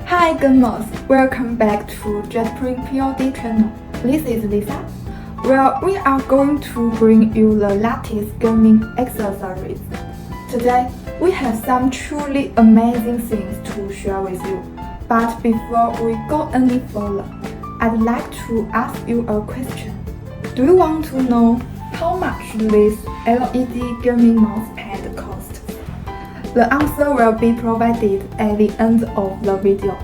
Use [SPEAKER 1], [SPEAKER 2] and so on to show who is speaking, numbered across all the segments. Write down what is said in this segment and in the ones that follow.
[SPEAKER 1] Hi gamers, welcome back to JetPrint POD channel. This is Lisa, where we are going to bring you the latest gaming accessories. Today, we have some truly amazing things to share with you. But before we go any further, I'd like to ask you a question. Do you want to know how much this LED gaming mousepad costs? The answer will be provided at the end of the video.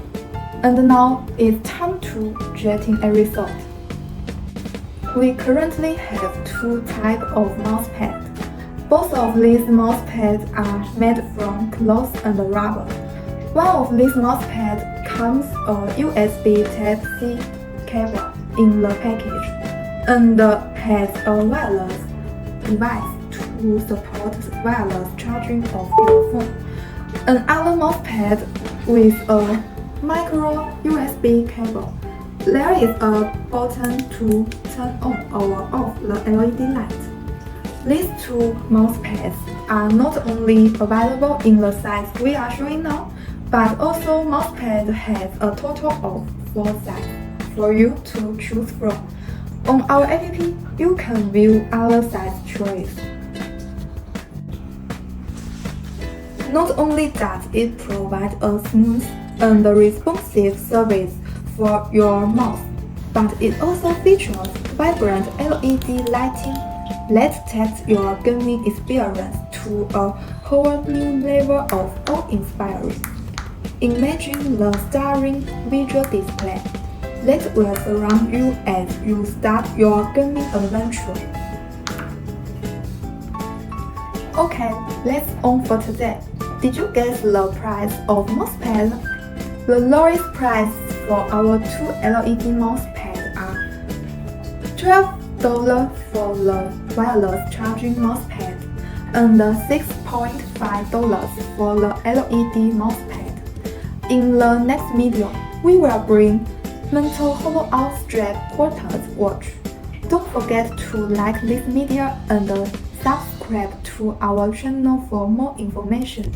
[SPEAKER 1] And now it's time to get in a result. We currently have two types of mousepads. Both of these mousepads are made from cloth and rubber. One of these mousepads comes a USB Type-C cable in the package and has a wireless device to support wireless charging of your phone. Another mousepad with a micro USB cable. There is a button to turn on or off the LED light. These two mousepads are not only available in the size we are showing now, but also mousepad has a total of 4 sizes for you to choose from. On our app, you can view other size choice. Not only does it provide a smooth and responsive service for your mouse, but it also features vibrant LED lighting that takes your gaming experience to a whole new level of awe-inspiring. Imagine the stunning visual display that will surround you as you start your gaming adventure. Okay, that's all for today. Did you guess the price of mousepad? The lowest price for our two LED mousepads are $12 for the wireless charging mousepad and $6.5 for the LED mousepad. In the next video, we will bring mental hollow-out strap quarters watch. Don't forget to like this video and subscribe to our channel for more information.